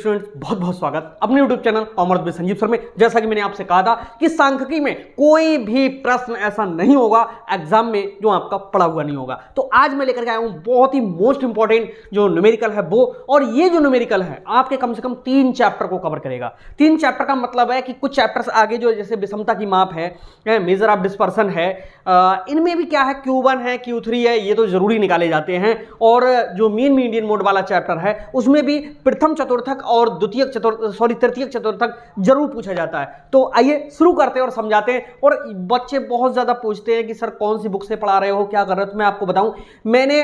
Students, बहुत बहुत स्वागत अपने YouTube channel Amrit with Sanjeev sir में। जैसा कि मैंने आपसे कहा था कि सांख्यिकी में कोई भी प्रश्न ऐसा नहीं होगा एग्जाम में जो आपका पढ़ा हुआ नहीं होगा। तो आज मैं लेकर के आया हूं बहुत ही मोस्ट इंपॉर्टेंट जो न्यूमेरिकल है वो, और ये जो न्यूमेरिकल है आपके कम से कम 3 चैप्टर को कवर करेगा। 3 चैप्टर का मतलब है कि कुछ चैप्टर्स आगे जो जैसे विषमता की माप है, मेजर ऑफ डिस्पर्सन है, इनमें भी क्या है Q1 है Q3 है, ये तो जरूरी निकाले जाते हैं। और जो मीन मीडियन मोड वाला चैप्टर है उसमें भी प्रथम चतुर्थक और तृतीयक चतुर्थक जरूर पूछा जाता है। तो आइए शुरू करते हैं और समझाते हैं। और बच्चे बहुत ज्यादा पूछते हैं कि सर कौन सी बुक से पढ़ा रहे हो, क्या कर रहे हो। तो मैं आपको बताऊं, मैंने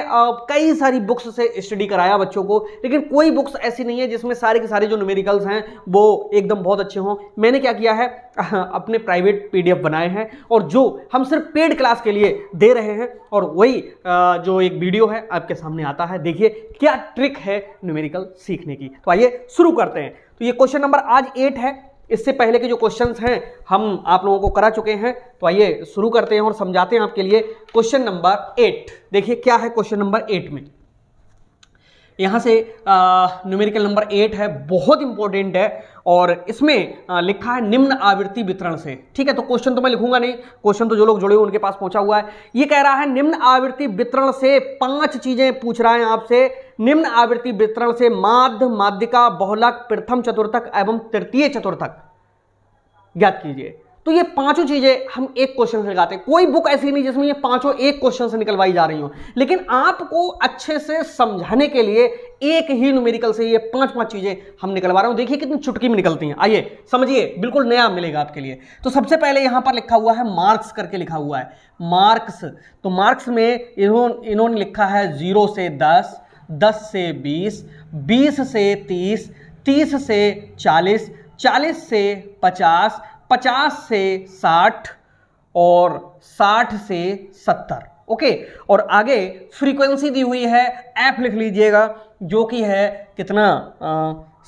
कई सारी बुक्स से स्टडी कराया बच्चों को, लेकिन कोई बुक्स ऐसी नहीं है जिसमें सारे के सारे जो न्यूमेरिकल्स हैं वो एकदम बहुत अच्छे हों। मैंने क्या किया है, अपने प्राइवेट PDF बनाए हैं और जो हम सिर्फ पेड क्लास के लिए दे रहे हैं, और वही जो एक वीडियो है आपके सामने आता है। देखिए क्या ट्रिक है न्यूमेरिकल सीखने की। तो आइए शुरू करते हैं। तो ये क्वेश्चन नंबर आज 8 है। इससे पहले के जो क्वेश्चंस हैं हम आप लोगों को करा चुके हैं। तो आइए शुरू करते हैं और समझाते हैं आपके लिए क्वेश्चन नंबर 8। देखिए क्या है क्वेश्चन नंबर 8 में। यहां से न्यूमेरिकल नंबर 8 है, बहुत इंपॉर्टेंट है, और इसमें लिखा है निम्न आवृत्ति वितरण से। ठीक है, तो क्वेश्चन तो मैं लिखूंगा नहीं, क्वेश्चन तो जो लोग जुड़े हुए उनके पास पहुंचा हुआ है। ये कह रहा है निम्न आवृत्ति वितरण से 5 चीजें पूछ रहा है आपसे। निम्न आवृत्ति वितरण से माध्य, माध्यिका, बहुलक, प्रथम चतुर्थक एवं तृतीय चतुर्थक ज्ञात कीजिए। तो ये 5 चीजें हम एक क्वेश्चन से लगाते हैं। कोई बुक ऐसी नहीं जिसमें ये 5 एक क्वेश्चन से निकलवाई जा रही हो, लेकिन आपको अच्छे से समझाने के लिए एक ही न्यूमेरिकल से ये 5 चीजें हम निकलवा रहे हूं। देखिए कितनी चुटकी में निकलती हैं। आइए समझिए, बिल्कुल नया मिलेगा आपके लिए। तो सबसे पहले यहां पर लिखा हुआ है मार्क्स करके लिखा हुआ है, मार्क्स। तो मार्क्स में इन्होंने लिखा है 0 से 10, 10 से 20, 20 से 30, 30 से 40, 40 से 50, 50 से 60 और 60 से 70। ओके, और आगे फ्रीक्वेंसी दी हुई है, एफ लिख लीजिएगा, जो कि है कितना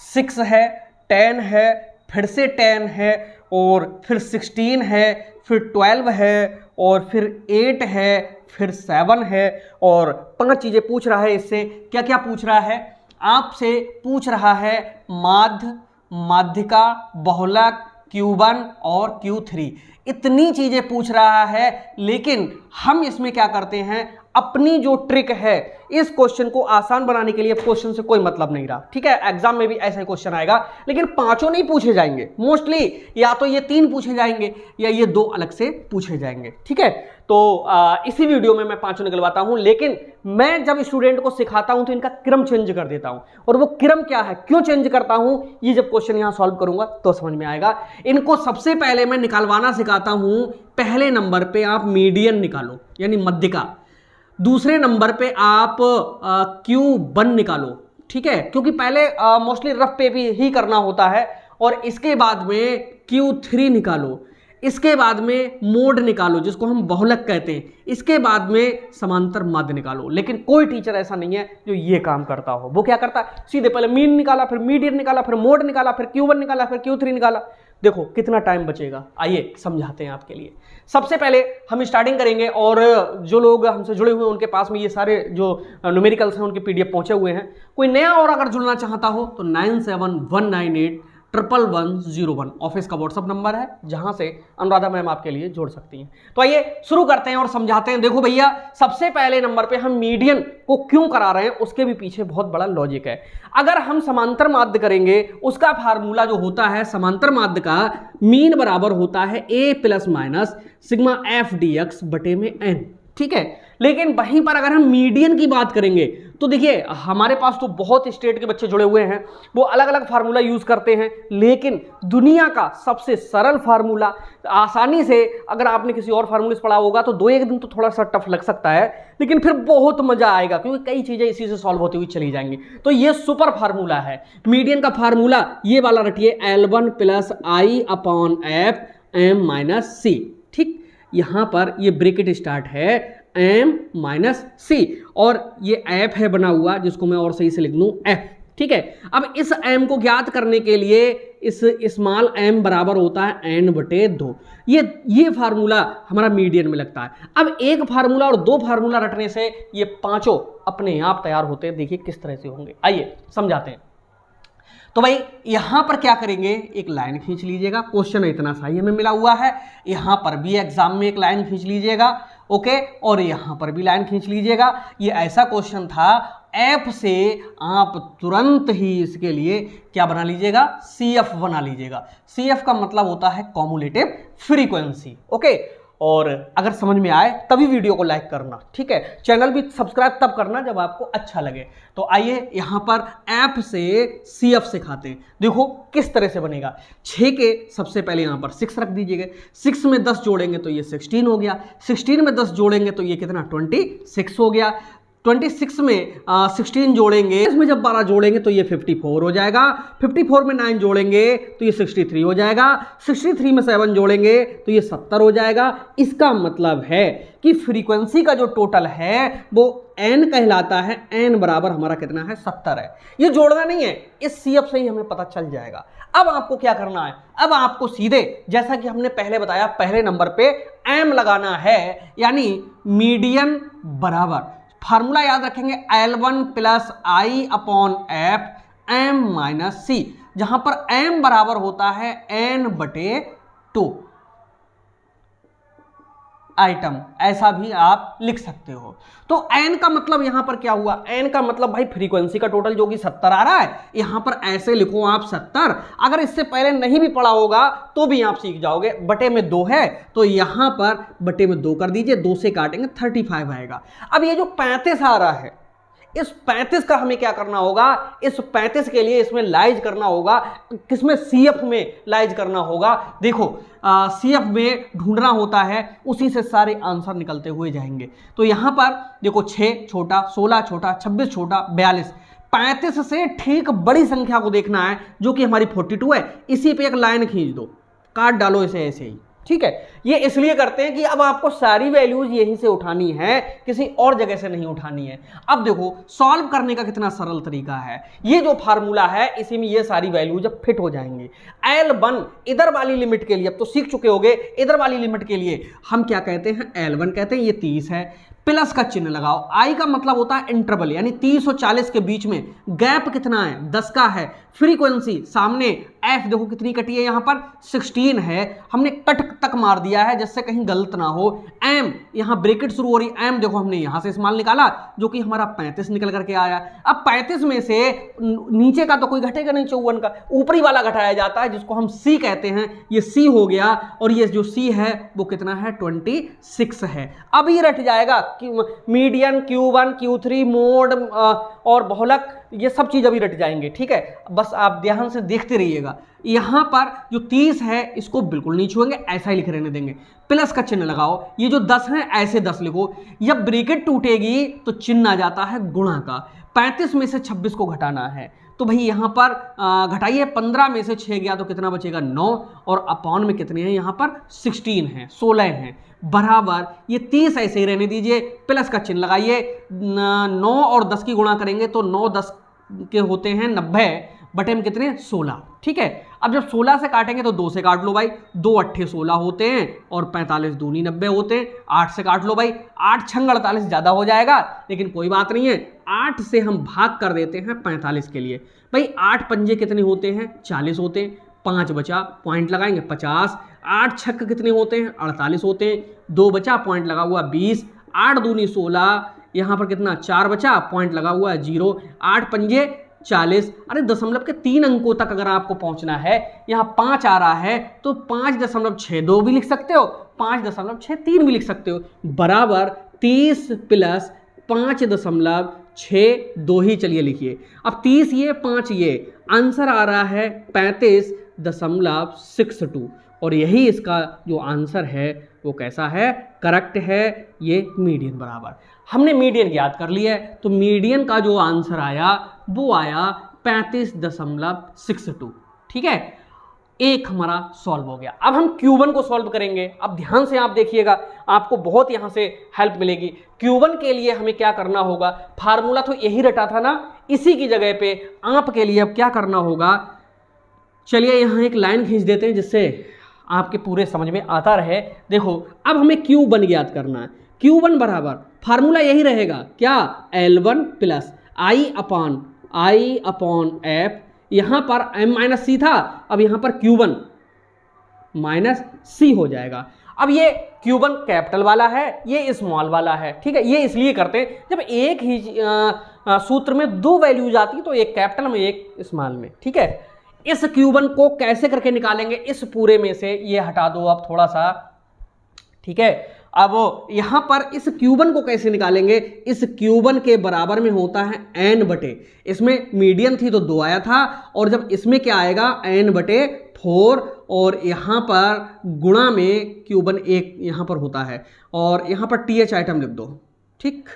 6 है, 10 है, फिर से 10 है, और फिर 16 है, फिर 12 है, और फिर 8 है, फिर 7 है, और 5 चीजें पूछ रहा है। इससे क्या क्या पूछ रहा है, आपसे पूछ रहा है माध्य, माध्यिका, बहुलक, Q1 और Q3, इतनी चीजें पूछ रहा है। लेकिन हम इसमें क्या करते हैं, अपनी जो ट्रिक है, इस क्वेश्चन को आसान बनाने के लिए क्वेश्चन से कोई मतलब नहीं रहा। ठीक है, एग्जाम में भी ऐसा क्वेश्चन आएगा, लेकिन 5 नहीं पूछे जाएंगे मोस्टली, या तो ये 3 पूछे जाएंगे या ये 2 अलग से पूछे जाएंगे। ठीक है, तो इसी वीडियो में मैं 5 निकलवाता हूं, लेकिन मैं जब स्टूडेंट को सिखाता हूं तो इनका क्रम चेंज कर देता हूं। और वो क्रम क्या है, क्यों चेंज करता हूं, ये जब क्वेश्चन यहां सॉल्व करूंगा तो समझ में आएगा। इनको सबसे पहले मैं निकालवाना सिखाता हूं। पहले नंबर पे आप मीडियन निकालो, यानी मध्यिका। दूसरे नंबर पे आप Q1 निकालो। ठीक है, क्योंकि पहले मोस्टली रफ पे भी ही करना होता है, और इसके बाद में Q3 निकालो। इसके बाद में मोड निकालो, जिसको हम बहुलक कहते हैं। इसके बाद में समांतर माध्य निकालो। लेकिन कोई टीचर ऐसा नहीं है जो ये काम करता हो। वो क्या करता है, सीधे पहले मीन निकाला, फिर मीडियन निकाला, फिर मोड निकाला, फिर Q1 निकाला, फिर Q3 निकाला। देखो कितना टाइम बचेगा। आइए समझाते हैं आपके लिए। सबसे पहले हम स्टार्टिंग करेंगे, और जो लोग हमसे जुड़े हुए हैं उनके पास में ये सारे जो न्यूमेरिकल्स हैं उनके PDF पहुंचे हुए हैं। कोई नया और अगर जुड़ना चाहता हो तो 9719811101 ऑफिस का व्हाट्सअप नंबर है, जहां से अनुराधा मैम आपके लिए जोड़ सकती हैं। तो आइए शुरू करते हैं और समझाते हैं। देखो भैया, सबसे पहले नंबर पे हम मीडियन को क्यों करा रहे हैं, उसके भी पीछे बहुत बड़ा लॉजिक है। अगर हम समांतर माध्य करेंगे, उसका फार्मूला जो होता है समांतर माध्य का, मीन बराबर होता है A plus minus sigma F dx बटे में n। ठीक है, लेकिन वहीं पर अगर हम मीडियन की बात करेंगे तो देखिए हमारे पास तो बहुत स्टेट के बच्चे जुड़े हुए हैं, वो अलग अलग फार्मूला यूज करते हैं, लेकिन दुनिया का सबसे सरल फार्मूला, आसानी से अगर आपने किसी और फार्मूले से पढ़ा होगा तो 2-1 दिन तो थोड़ा सा टफ लग सकता है, लेकिन फिर बहुत मजा आएगा, क्योंकि कई चीजें इसी से सॉल्व होती हुई चली जाएंगी। तो ये सुपर फार्मूला है मीडियन का फार्मूला, ये वाला रटिए, L1 plus I/F m minus C। ठीक, यहां पर ये ब्रैकेट स्टार्ट है m माइनस C, और ये f है बना हुआ, जिसको मैं और सही से लिख दूं f। ठीक है, अब इस m को ज्ञात करने के लिए इस स्मॉल m बराबर होता है n/2। ये फार्मूला हमारा मीडियन में लगता है। अब एक फार्मूला और 2 फार्मूला रटने से ये 5 अपने आप तैयार होते हैं। देखिए किस तरह से होंगे, आइए समझाते हैं। तो भाई यहां पर क्या करेंगे, एक लाइन खींच लीजिएगा, क्वेश्चन इतना सा ही हमें मिला हुआ है, यहां पर भी एग्जाम में एक लाइन खींच लीजिएगा, ओके, और यहां पर भी लाइन खींच लीजिएगा। ये ऐसा क्वेश्चन था, एफ से आप तुरंत ही इसके लिए क्या बना लीजिएगा, CF बना लीजिएगा। CF का मतलब होता है कॉम्युलेटिव फ्रीक्वेंसी, ओके। और अगर समझ में आए तभी वीडियो को लाइक करना, ठीक है। चैनल भी सब्सक्राइब तब करना जब आपको अच्छा लगे। तो आइए यहां पर एफ से CF से खाते हैं, देखो किस तरह से बनेगा। 6 के सबसे पहले यहां पर 6 रख दीजिएगा, 6 में 10 जोड़ेंगे तो ये 16 हो गया, 16 में 10 जोड़ेंगे तो ये कितना 26 हो गया, 26 में 16 जोड़ेंगे, इसमें जब 12 जोड़ेंगे तो ये 54 हो जाएगा, 54 में 9 जोड़ेंगे तो ये 63 हो जाएगा, 63 में 7 जोड़ेंगे तो ये 70 हो जाएगा। इसका मतलब है कि फ्रीक्वेंसी का जो टोटल है वो n कहलाता है, n बराबर हमारा कितना है 70 है। ये जोड़ना नहीं है, इस CF से ही हमें पता चल जाएगा। अब आपको क्या करना है, अब आपको सीधे जैसा कि हमने पहले बताया, पहले नंबर पे m लगाना है, यानी मीडियन बराबर फार्मूला याद रखेंगे L1 plus I upon F m minus C, जहां पर m बराबर होता है n/2 आइटम, ऐसा भी आप लिख सकते हो। तो n का मतलब यहां पर क्या हुआ, n का मतलब भाई फ्रीक्वेंसी का टोटल जो कि 70 आ रहा है, यहां पर ऐसे लिखो आप 70। अगर इससे पहले नहीं भी पढ़ा होगा तो भी आप सीख जाओगे। बटे में 2 है तो यहां पर बटे में 2 कर दीजिए, 2 से काटेंगे 35 आएगा। अब ये जो 35 आ रहा है, इस 35 का हमें क्या करना होगा, इस 35 के लिए इसमें लाइज करना होगा, किसमें CF में लाइज करना होगा। देखो CF में ढूंढना होता है, उसी से सारे आंसर निकलते हुए जाएंगे। तो यहां पर देखो 6 छोटा, 16 छोटा, 26 छोटा, 42, 35 से ठीक बड़ी संख्या को देखना है जो कि हमारी 42 है। इसी पे एक लाइन खींच दो, काट डालो इसे ऐसे ही, ठीक है। ये इसलिए करते हैं कि अब आपको सारी वैल्यूज यहीं से उठानी है, किसी और जगह से नहीं उठानी है। अब देखो सॉल्व करने का कितना सरल तरीका है, ये जो फार्मूला है इसी में ये सारी वैल्यूज अब फिट हो जाएंगी। L1 इधर वाली लिमिट के लिए, अब तो सीख चुके होगे, इधर वाली लिमिट के लिए हम क्या कहते हैं, L1 कहते हैं, ये 30 है, प्लस का चिन्ह लगाओ। I का मतलब होता है इंटरवल, यानी 30 और 40 के बीच में गैप कितना है, 10 का है। फ्रीक्वेंसी सामने F देखो कितनी कटी है, यहां पर 16 है, हमने कट तक मार दिया है जिससे कहीं गलत ना हो। M यहां ब्रैकेट शुरू हो रही, M देखो हमने यहां से स्मॉल निकाला जो कि हमारा 35 निकल करके आया। अब 35 में से नीचे का तो कोई घटेगा नहीं, 54 का, ऊपरी वाला घटाया जाता है जिसको हम C कहते हैं, ये C हो गया, और ये जो C है वो कितना है 26 है। अब ये रट जाएगा मीडियन, Q1, Q3, मोड और बहुलक, ये सब चीज अभी रट जाएंगे, ठीक है। बस आप ध्यान से देखते रहिएगा। यहां पर जो 30 है इसको बिल्कुल नहीं छुएंगे, ऐसा ही लिख रहने देंगे, प्लस का चिन्ह लगाओ। ये जो 10 है ऐसे 10 लिखो, जब ब्रैकेट टूटेगी तो चिन्ह आ जाता है गुणा का। 35 में से 26 को घटाना है, तो भाई यहां पर घटाइए, 15 में से 6 गया तो कितना बचेगा 9, और अपॉन में कितने हैं यहाँ पर 16 हैं, 16 हैं, बराबर ये 30 ऐसे ही रहने दीजिए, प्लस का चिन्ह लगाइए। 9 और 10 की गुणा करेंगे तो 9 10 के होते हैं 90, बटे में कितने 16, ठीक है। अब जब 16 से काटेंगे तो 2 से काट लो भाई, 2 अट्ठे 16 होते हैं, और 45 दूनी 90 होते हैं। 8 से काट लो भाई, 8 छंग 48 ज़्यादा हो जाएगा, लेकिन कोई बात नहीं है, 8 से हम भाग कर देते हैं 45 के लिए। भाई 8 पंजे कितने होते हैं 40 होते हैं, 5 बचा, पॉइंट लगाएंगे 50, 8 छक्के कितने होते हैं 48 होते हैं, 2 बचा, पॉइंट लगा हुआ 20, 8 दूनी 16, यहाँ पर कितना 4 बचा, पॉइंट लगा हुआ 0, 8 पंजे 40। अरे दशमलव के 3 अंकों तक अगर आपको पहुंचना है, यहाँ 5 आ रहा है तो 5.62 भी लिख सकते हो, 5.63 भी लिख सकते हो, बराबर 30 प्लस 5.62 ही चलिए लिखिए। अब 30 ये 5 ये, आंसर आ रहा है 35.62, और यही इसका जो आंसर है वो कैसा है, करेक्ट है, ये मीडियन बराबर। हमने मीडियन याद कर लिया है, तो मीडियन का जो आंसर आया वो आया 35.62, ठीक है। एक हमारा सॉल्व हो गया। अब हम Q1 को सॉल्व करेंगे। अब ध्यान से आप देखिएगा, आपको बहुत यहां से हेल्प मिलेगी। Q1 के लिए हमें क्या करना होगा, फार्मूला तो यही रटा था ना, इसी की जगह पे आपके लिए अब क्या करना होगा, चलिए यहां एक लाइन खींच देते हैं जिससे आपके पूरे समझ में आता रहे। देखो अब हमें Q1 याद करना है। Q1 बराबर फार्मूला यही रहेगा क्या, L1 plus I upon F यहां पर m माइनस सी था, अब यहां पर Q1 माइनस सी हो जाएगा। अब ये Q1 कैपिटल वाला है, ये स्मॉल वाला है, ठीक है। ये इसलिए करते हैं जब एक ही सूत्र में दो वैल्यूज आती है, तो एक कैपिटल में एक स्मॉल में, ठीक है। इस Q1 को कैसे करके निकालेंगे, इस पूरे में से ये हटा दो अब थोड़ा सा, ठीक है। अब यहां पर इस Q1 को कैसे निकालेंगे, इस Q1 के बराबर में होता है n बटे, इसमें मीडियन थी तो 2 आया था, और जब इसमें क्या आएगा n बटे 4, और यहां पर गुणा में Q1 एक यहां पर होता है, और यहां पर TH आइटम लिख दो, ठीक।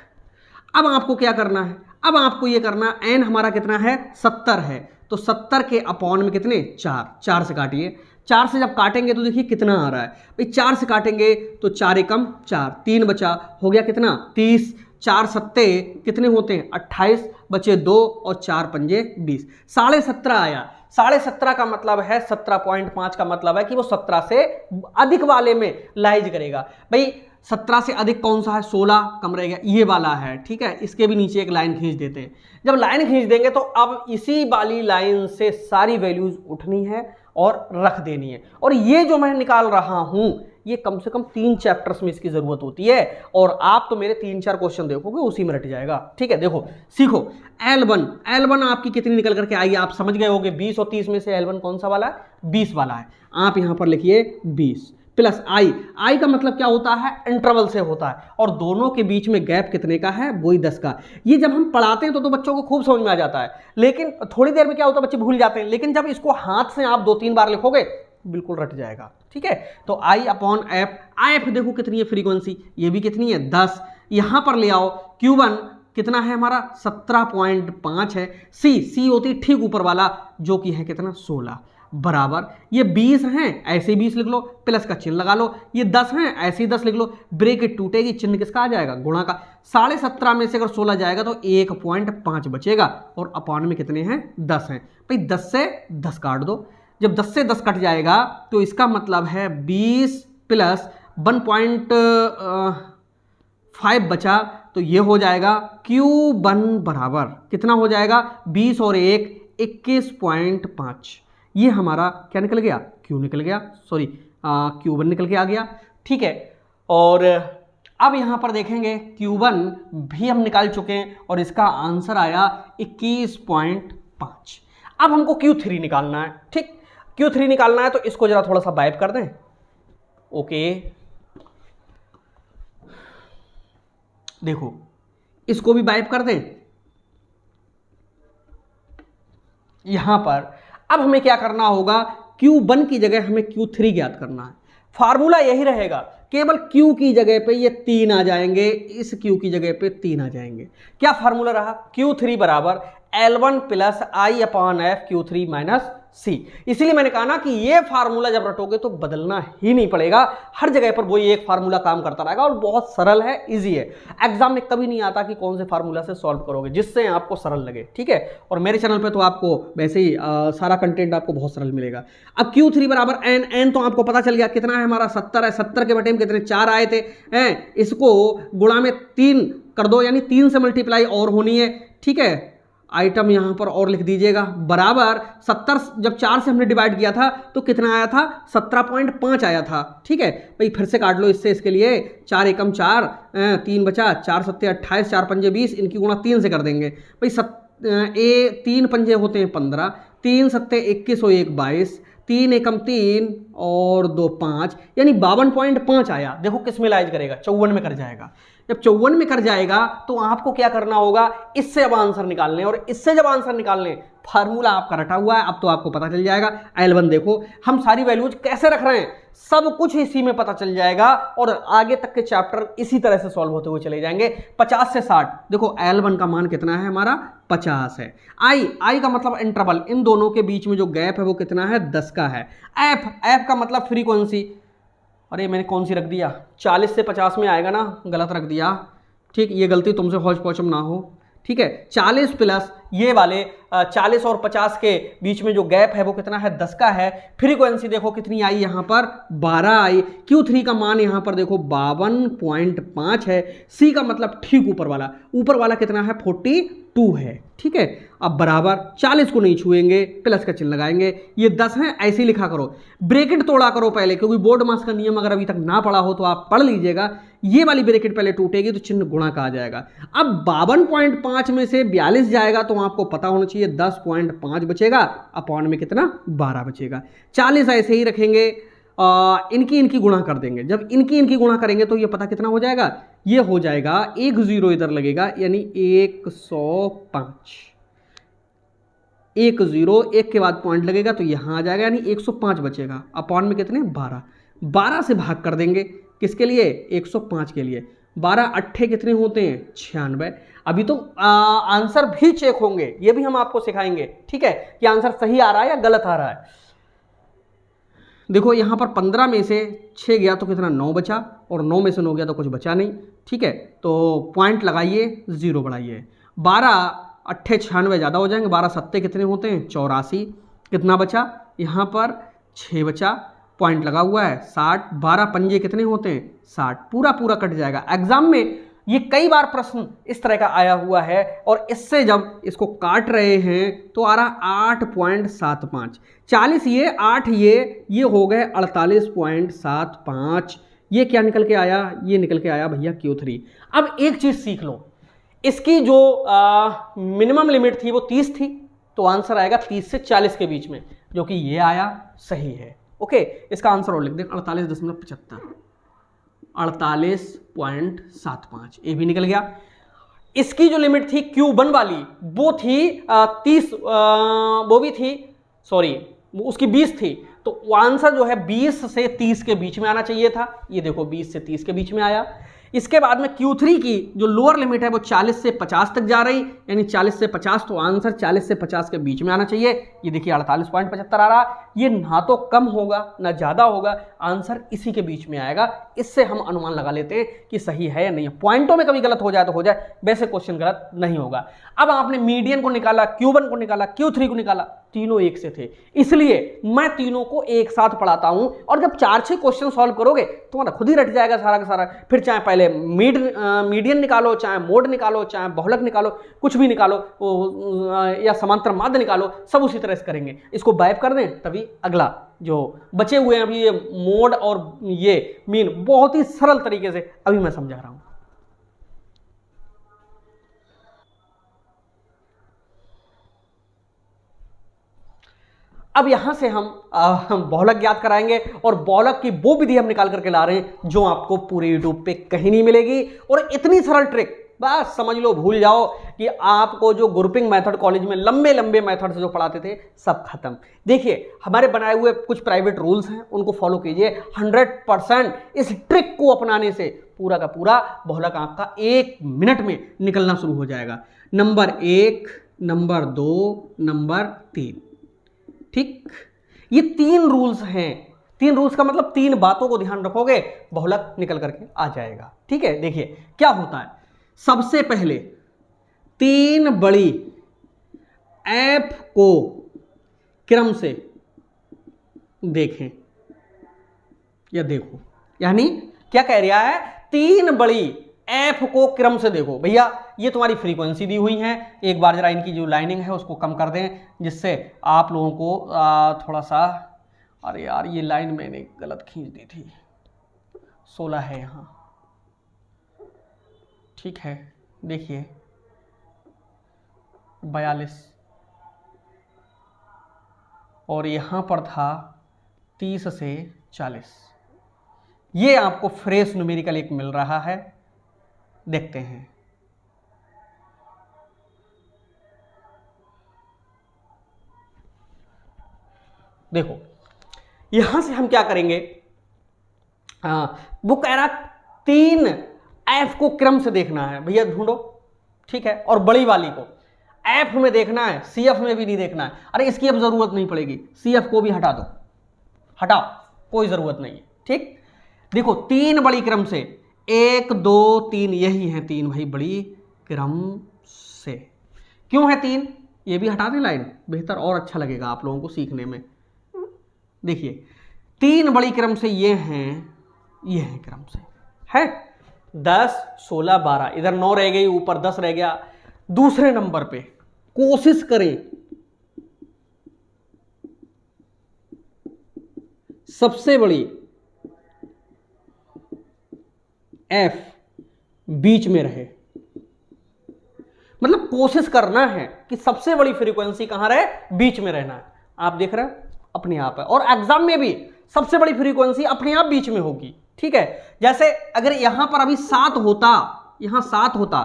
अब आपको क्या करना है, अब आपको ये करना, n हमारा कितना है 70 है, तो 70 के अपॉन में कितने 4 से काटिए, 4 से जब काटेंगे तो देखिए कितना आ रहा है भाई, 4 से काटेंगे तो 4 एकम 4, 3 बचा, हो गया कितना 30, 4 सत्ते कितने होते हैं 28, बचे 2 और 4 पंजे 20, 17.5 आया। 17.5 का मतलब है 17.5 का मतलब है कि वो 17 से अधिक वाले में लाइज करेगा। भाई 17 से अधिक कौन सा है, 16 कम रहेगा, ये वाला है, ठीक है। इसके भी नीचे एक लाइन खींच देते हैं। जब लाइन खींच देंगे तो अब इसी वाली लाइन से सारी वैल्यूज उठनी है और रख देनी है, और ये जो मैं निकाल रहा हूं ये कम से कम 3 चैप्टर्स में इसकी जरूरत होती है, और आप तो मेरे 3-4 क्वेश्चन देखोगे उसी में रट जाएगा, ठीक है। देखो सीखो, L1 आपकी कितनी निकल करके आई, आप समझ गए होगे 20 और 30 में से L1 कौन सा वाला है, 20 वाला है। आप यहां पर लिखिए 20 प्लस आई का मतलब क्या होता है, इंटरवल से होता है, और दोनों के बीच में गैप कितने का है, वही 10 का। ये जब हम पढ़ाते हैं तो बच्चों को खूब समझ में आ जाता है, लेकिन थोड़ी देर में क्या होता है बच्चे भूल जाते हैं, लेकिन जब इसको हाथ से आप 2-3 बार लिखोगे बिल्कुल रट जाएगा, ठीक है। तो I अपॉन एफ देखो कितनी है फ्रीक्वेंसी, ये भी कितनी है 10, यहां पर ले आओ Q1 कितना है हमारा 17.5 है, सी होती ठीक ऊपर वाला जो कि है कितना 16, बराबर ये 20 हैं ऐसे 20 लिख लो, प्लस का चिन्ह लगा लो, ये 10 हैं ऐसे ही 10 लिख लो, ब्रैकेट टूटेगी, चिन्ह किसका आ जाएगा गुणा का। 17.5 में से अगर 16 जाएगा तो 1.5 बचेगा, और अपॉन में कितने हैं 10 हैं। भाई 10 से 10 काट दो, जब 10 से 10 कट जाएगा तो इसका मतलब है 20 प्लस 1.5 बचा, तो ये हो जाएगा Q1 बराबर कितना हो जाएगा 20 और 1 21.5, ये हमारा क्या निकल गया, Q निकल गया, सॉरी Q1 निकल के आ गया, ठीक है। और अब यहां पर देखेंगे Q1 भी हम निकाल चुके हैं और इसका आंसर आया 21.5। अब हमको Q3 निकालना है, ठीक। Q3 निकालना है तो इसको जरा थोड़ा सा वाइप कर दें, ओके। देखो इसको भी वाइप कर दें यहां पर। अब हमें क्या करना होगा, Q1 की जगह हमें Q3 ज्ञात करना है। फार्मूला यही रहेगा, केवल Q की जगह पे ये 3 आ जाएंगे, इस Q की जगह पे 3 आ जाएंगे। क्या फार्मूला रहा, Q3 बराबर L1 plus I upon F Q3 minus C. इसीलिए मैंने कहा ना कि ये फार्मूला जब रटोगे तो बदलना ही नहीं पड़ेगा, हर जगह पर वही एक फार्मूला काम करता रहेगा, और बहुत सरल है, इजी है। एग्जाम में कभी नहीं आता कि कौन से फार्मूला से सॉल्व करोगे जिससे आपको सरल लगे, ठीक है। और मेरे चैनल पे तो आपको वैसे ही सारा कंटेंट आपको बहुत सरल मिलेगा। अब Q3 बराबर n तो आपको पता चल गया कितना है हमारा 70 है, 70 के बटे में कितने 4 आए थे, इसको गुणा में 3 कर दो, यानी 3 से मल्टीप्लाई और होनी है, ठीक है। आइटम यहां पर और लिख दीजिएगा, बराबर 70 जब 4 से हमने डिवाइड किया था तो कितना आया था 17.5 आया था, ठीक है। भाई फिर से काट लो इससे, इसके लिए 4 एकम 4, 3 बचा, 4 सत्ते 28, 4 पंजे 20, इनकी गुणा 3 से कर देंगे। भाई 3 पंजे होते हैं 15, 3 सत्ते 21 और 1 22, 3 एकम 3 और 2 5, यानी 52.5 आया। देखो किस में लाइज करेगा, 54 में कर जाएगा। जब 54 में कर जाएगा तो आपको क्या करना होगा, इससे अब आंसर निकालने, और इससे जब आंसर निकालने फार्मूला आपका रटा हुआ है, अब तो आपको पता चल जाएगा। L1 देखो हम सारी वैल्यूज कैसे रख रहे हैं, सब कुछ इसी में पता चल जाएगा, और आगे तक के चैप्टर इसी तरह से सॉल्व होते हुए चले जाएंगे। 50 से 60 देखो L1 का मान कितना है हमारा 50 है। I का मतलब इंटरवल, इन दोनों के बीच में जो गैप है वो कितना है 10 का है। F का मतलब फ्रीक्वेंसी, अरे मैंने कौन सी रख दिया, 40 से 50 में आएगा ना, गलत रख दिया, ठीक। ये गलती तुमसे हौच पौचम ना हो, ठीक है। 40 प्लस ये वाले 40 और 50 के बीच में जो गैप है वो कितना है, 10 का है। फ्रीक्वेंसी देखो कितनी आई यहाँ पर, 12 आई। Q3 का मान यहाँ पर देखो 52.5 है। C का मतलब ठीक ऊपर वाला कितना है, 42 है। ठीक है, अब बराबर 40 को नहीं छुएंगे, प्लस का चिन्ह लगाएंगे। ये 10 है, ऐसे ही लिखा करो, ब्रैकेट तोड़ा करो पहले, क्योंकि बोर्ड मास का नियम अगर अभी तक ना पढ़ा हो तो आप पढ़ लीजिएगा। ये वाली ब्रैकेट पहले टूटेगी तो चिन्ह गुणा का आ जाएगा। अब 52.5 में से 42 जाएगा तो आपको पता होना चाहिए 10.5 बचेगा, अपॉन में कितना, 12 बचेगा। 40 ऐसे ही रखेंगे, इनकी गुणा कर देंगे। जब इनकी गुणा करेंगे तो ये पता कितना हो जाएगा, ये हो जाएगा 1 0 इधर लगेगा, यानी 105। 1 0, 1 के बाद पॉइंट लगेगा तो यहाँ आ जाएगा, यानी 105 बचेगा। अपॉन में कितने, 12। 12 से भाग कर देंगे, किसके लिए, 105 के लिए। 12 अट्ठे कितने होते हैं, 96। अभी तो आंसर भी चेक होंगे, ये भी हम आपको सिखाएंगे, ठीक है, कि आंसर सही आ रहा है या गलत आ रहा है। देखो यहाँ पर 15 में से 6 गया तो कितना, 9 बचा, और 9 में से 9 गया तो कुछ बचा नहीं। ठीक है, तो पॉइंट लगाइए, 0 बढ़ाइए। 12 अट्ठे 96 ज़्यादा हो जाएंगे, 12 सत्ते कितने होते हैं, 84। कितना बचा, यहाँ पर 6 बचा, पॉइंट लगा हुआ है 60। 12 पंजे कितने होते हैं, 60। पूरा कट जाएगा। एग्जाम में ये कई बार प्रश्न इस तरह का आया हुआ है, और इससे जब इसको काट रहे हैं तो आ रहा 8.75। 40 ये, 8 ये हो गए 48.75। ये क्या निकल के आया, ये निकल के आया भैया Q3। अब एक चीज सीख लो, इसकी जो मिनिमम लिमिट थी वो 30 थी, तो आंसर आएगा 30 से 40 के बीच में, जो कि ये आया, सही है। ओके, इसका आंसर और लिख दें, 48.75, 48.75, ये भी निकल गया। इसकी जो लिमिट थी Q1 वाली वो थी 30, वो भी थी, सॉरी उसकी 20 थी, तो आंसर जो है 20 से 30 के बीच में आना चाहिए था। ये देखो 20 से 30 के बीच में आया। इसके बाद में Q3 की जो लोअर लिमिट है वो 40 से 50 तक जा रही, यानी 40 से 50, तो आंसर 40 से 50 के बीच में आना चाहिए। ये देखिए 48.75 आ रहा, ये ना तो कम होगा ना ज़्यादा होगा, आंसर इसी के बीच में आएगा। इससे हम अनुमान लगा लेते हैं कि सही है या नहीं है। पॉइंटों में कभी गलत हो जाए तो हो जाए, वैसे क्वेश्चन गलत नहीं होगा। अब आपने मीडियन को निकाला, Q1 को निकाला, Q3 को निकाला, तीनों एक से थे, इसलिए मैं तीनों को एक साथ पढ़ाता हूं। और जब 4-6 क्वेश्चन सॉल्व करोगे तुम्हारा खुद ही रट जाएगा सारा का सारा। फिर चाहे पहले मीडियन निकालो, चाहे मोड निकालो, चाहे बहुलक निकालो, कुछ भी निकालो, या समांतर माध्य निकालो, सब उसी तरह से करेंगे। इसको बाइप कर दें तभी अगला जो बचे हुए हैं अभी ये मोड और ये मीन, बहुत ही सरल तरीके से अभी मैं समझा रहा हूं। अब यहां से हम बहुलक ज्ञात कराएंगे, और बहुलक की वो विधि हम निकाल करके ला रहे हैं जो आपको पूरे यूट्यूब पे कहीं नहीं मिलेगी। और इतनी सरल ट्रिक, बस समझ लो, भूल जाओ कि आपको जो ग्रुपिंग मेथड कॉलेज में लंबे लंबे मेथड से जो पढ़ाते थे सब खत्म। देखिए हमारे बनाए हुए कुछ प्राइवेट रूल्स हैं, उनको फॉलो कीजिए। 100% इस ट्रिक को अपनाने से पूरा का पूरा बहुलक आपका 1 मिनट में निकलना शुरू हो जाएगा। नंबर 1, नंबर 2, नंबर 3, ठीक, ये 3 रूल्स हैं। 3 रूल्स का मतलब 3 बातों को ध्यान रखोगे, बहुलक निकल करके आ जाएगा। ठीक है, देखिए क्या होता है। सबसे पहले 3 बड़ी ऐप को क्रम से देखें या देखो, यानी क्या कह रहा है, 3 बड़ी एफ को क्रम से देखो। भैया ये तुम्हारी फ्रीक्वेंसी दी हुई है, एक बार जरा इनकी जो लाइनिंग है उसको कम कर दें, जिससे आप लोगों को थोड़ा सा, अरे यार ये लाइन मैंने गलत खींच दी थी, 16 है यहाँ, ठीक है, देखिए 42, और यहाँ पर था 30 से 40। ये आपको फ्रेश न्यूमेरिकल एक मिल रहा है, देखते हैं। देखो यहां से हम क्या करेंगे, वो कह रहा 3 एफ को क्रम से देखना है, भैया ढूंढो, ठीक है, और बड़ी वाली को एफ में देखना है, सीएफ में भी नहीं देखना है। अरे इसकी अब जरूरत नहीं पड़ेगी, सीएफ को भी हटा दो, हटाओ, कोई जरूरत नहीं है। ठीक, देखो 3 बड़ी क्रम से, 1 2 3, यही है 3 भाई बड़ी क्रम से। क्यों है 3? ये भी हटा दें लाइन, बेहतर और अच्छा लगेगा आप लोगों को सीखने में। देखिए 3 बड़ी क्रम से ये हैं क्रम से है 10, 16, 12, इधर 9 रह गई, ऊपर 10 रह गया। दूसरे नंबर पे कोशिश करें सबसे बड़ी F बीच में रहे, मतलब कोशिश करना है कि सबसे बड़ी फ्रीक्वेंसी कहां रहे, बीच में रहना है। आप देख रहे हैं अपने आप है, और एग्जाम में भी सबसे बड़ी फ्रीक्वेंसी अपने आप बीच में होगी। ठीक है, जैसे अगर यहां पर अभी 7 होता, यहां 7 होता,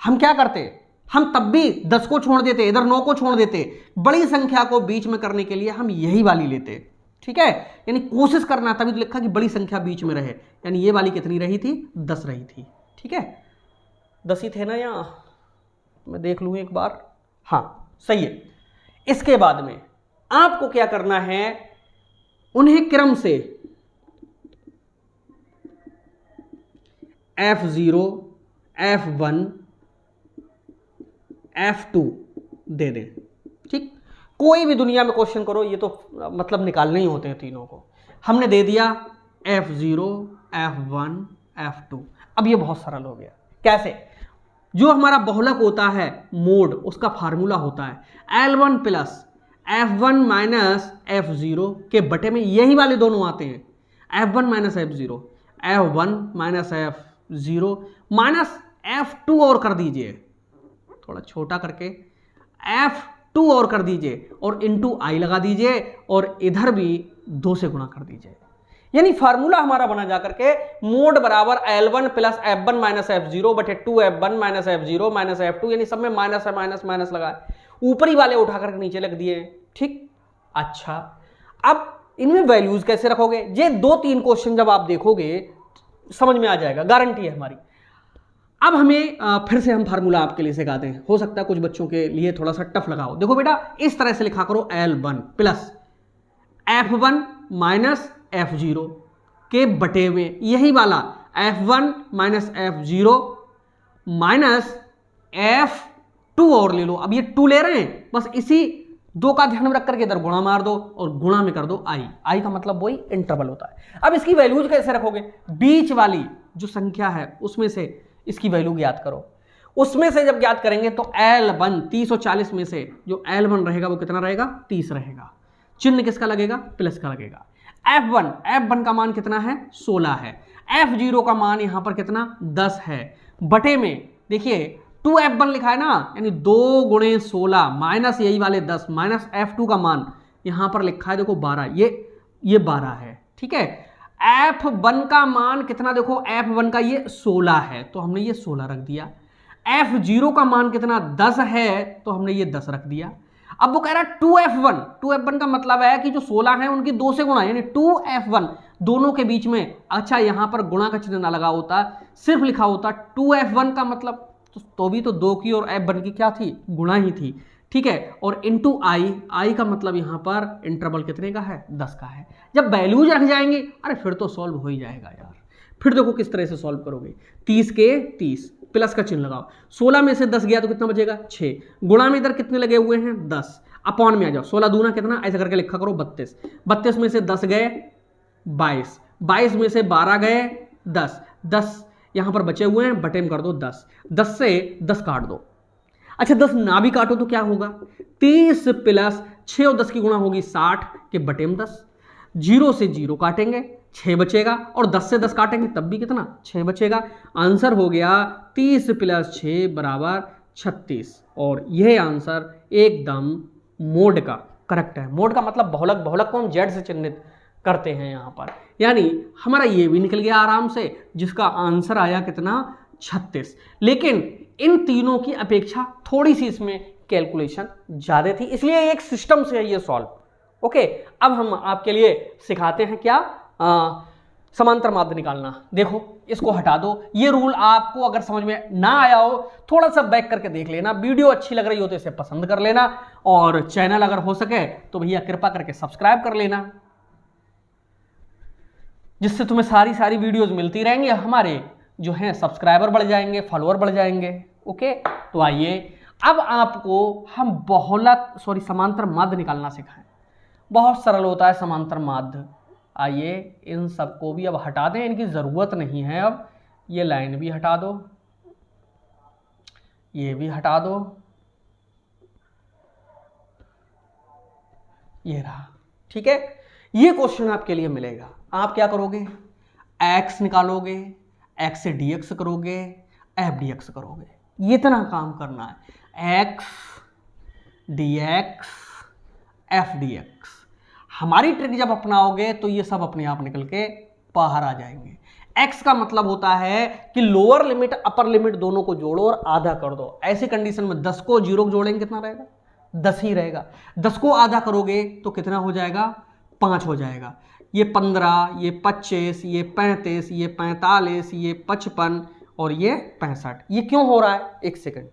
हम क्या करते, हम तब भी 10 को छोड़ देते, इधर 9 को छोड़ देते। बड़ी संख्या को बीच में करने के लिए हम यही वाली लेते। ठीक है, यानी कोशिश करना, तभी तो लिखा कि बड़ी संख्या बीच में रहे, यानी ये वाली कितनी रही थी, 10 रही थी। ठीक है, 10 ही थे ना, यहां मैं देख लूं एक बार, हाँ सही है। इसके बाद में आपको क्या करना है, उन्हें क्रम से F0, F1, F2 दे दें। ठीक, कोई भी दुनिया में क्वेश्चन करो, ये तो मतलब निकालने ही होते हैं तीनों को। हमने दे दिया F0, F1, F2। अब ये बहुत सरल हो गया। कैसे? जो हमारा बहुलक होता है मोड, उसका फार्मूला होता है L1 plus F1 minus F0 के बटे में यही वाले दोनों आते हैं, F1 minus F0, F1 minus F0 minus F2 और कर दीजिए, थोड़ा छोटा करके F2 और कर दीजिए, और इंटू आई लगा दीजिए, और इधर भी 2 से गुणा कर दीजिए। यानी फार्मूला हमारा बना जा करके मोड बराबर L1 plus F1 minus F0 बटे 2F1 minus F0 minus F2, यानी सब में माइनस है, माइनस माइनस लगा, ऊपरी वाले उठा करके नीचे लग दिए। ठीक, अच्छा अब इनमें वैल्यूज कैसे रखोगे? ये 2-3 क्वेश्चन जब आप देखोगे समझ में आ जाएगा, गारंटी है हमारी। अब हमें फिर से हम फार्मूला आपके लिए सिखाते हैं, हो सकता है कुछ बच्चों के लिए थोड़ा सा टफ लगा हो। देखो बेटा, इस तरह से लिखा करो L1 plus F1 minus F0 के बटे में यही वाला F1 minus F0 minus F2 और ले लो। अब ये 2 ले रहे हैं, बस इसी 2 का ध्यान में रख करके इधर गुणा मार दो, और गुणा में कर दो आई का मतलब वही इंटरवल होता है। अब इसकी वैल्यूज कैसे रखोगे? बीच वाली जो संख्या है उसमें से इसकी वैल्यू ज्ञात करो। उसमें से जब ज्ञात करेंगे तो L1 340 में से जो L1 रहेगा वो कितना रहेगा, 30 रहेगा। चिन्ह किसका लगेगा, प्लस का लगेगा। F1 का मान कितना है, 16 है। F0 का मान यहां पर कितना, 10 है। बटे में देखिए 2F1 लिखा है ना, यानी 2 गुणे 16 माइनस यही वाले 10 माइनस F2 का मान यहां पर लिखा है देखो 12, ये 12 है। ठीक है, F1 का मान कितना, देखो F1 का ये 16 है, तो हमने ये 16 रख दिया। F0 का मान कितना, 10 है, तो हमने ये 10 रख दिया। अब वो कह रहा है 2F1 का मतलब है कि जो 16 है उनकी 2 से गुणा, यानी 2F1 दोनों के बीच में। अच्छा, यहां पर गुणा का चिन्ह ना लगा होता, सिर्फ लिखा होता 2F1 का मतलब, तो भी तो 2 की और F1 की क्या थी, गुणा ही थी। ठीक है, और इंटू आई का मतलब यहां पर इंटरवल कितने का है, 10 का है। जब वैल्यूज रख जाएंगे, अरे फिर तो सॉल्व हो ही जाएगा यार। फिर देखो किस तरह से सॉल्व करोगे, 30 के 30 प्लस का चिन्ह लगाओ, 16 में से 10 गया तो कितना बचेगा, 6। गुणा में इधर कितने लगे हुए हैं, 10। अपॉन में आ जाओ, 16 दूना कितना, ऐसा करके लिखा करो 32। 32 में से 10 गए 22, 22 में से 12 गए 10, 10 यहां पर बचे हुए हैं, बटे में कर दो 10, 10 से 10 काट दो। अच्छा 10 ना भी काटो तो क्या होगा, 30 प्लस 6 और 10 की गुणा होगी 60 के बटे में 10। 0 से 0 काटेंगे 6 बचेगा, और 10 से 10 काटेंगे तब भी कितना, 6 बचेगा। आंसर हो गया 30 प्लस 6 बराबर 36, और यह आंसर एकदम मोड का करेक्ट है। मोड का मतलब बहुलक, बहुलक को हम जेड से चिन्हित करते हैं यहाँ पर, यानी हमारा ये भी निकल गया आराम से, जिसका आंसर आया कितना, 36। लेकिन इन तीनों की अपेक्षा थोड़ी सी इसमें कैलकुलेशन ज़्यादा थी, इसलिए एक सिस्टम से है ये सॉल्व। ओके, अब हम आपके लिए सिखाते हैं क्या, समांतर माध्य निकालना। देखो इसको हटा दो, ये रूल आपको अगर समझ में ना आया हो थोड़ा सा बैक करके देख लेना, वीडियो अच्छी लग रही हो तो इसे पसंद कर लेना, और चैनल अगर हो सके तो भैया कृपा करके सब्सक्राइब कर लेना, जिससे तुम्हें सारी वीडियोस मिलती रहेंगी, हमारे जो हैं सब्सक्राइबर बढ़ जाएंगे, फॉलोअर बढ़ जाएंगे। ओके, तो आइए अब आपको हम समांतर माध्य निकालना सिखाएं। बहुत सरल होता है समांतर माध्य। आइए इन सबको भी अब हटा दें, इनकी जरूरत नहीं है। अब ये लाइन भी हटा दो, ये भी हटा दो, ये रहा। ठीक है, ये क्वेश्चन आपके लिए मिलेगा। आप क्या करोगे, x निकालोगे, x से dx करोगे, f dx करोगे, ये इतना काम करना है। x dx f dx, हमारी ट्रिक जब अपनाओगे तो ये सब अपने आप निकल के बाहर आ जाएंगे। x का मतलब होता है कि लोअर लिमिट अपर लिमिट दोनों को जोड़ो और आधा कर दो। ऐसी कंडीशन में 10 को 0 को जोड़ेंगे कितना रहेगा, 10 ही रहेगा। 10 को आधा करोगे तो कितना हो जाएगा, 5 हो जाएगा। ये 15, ये 25, ये 35, ये 45, ये 55 और ये 65। ये क्यों हो रहा है, एक सेकंड,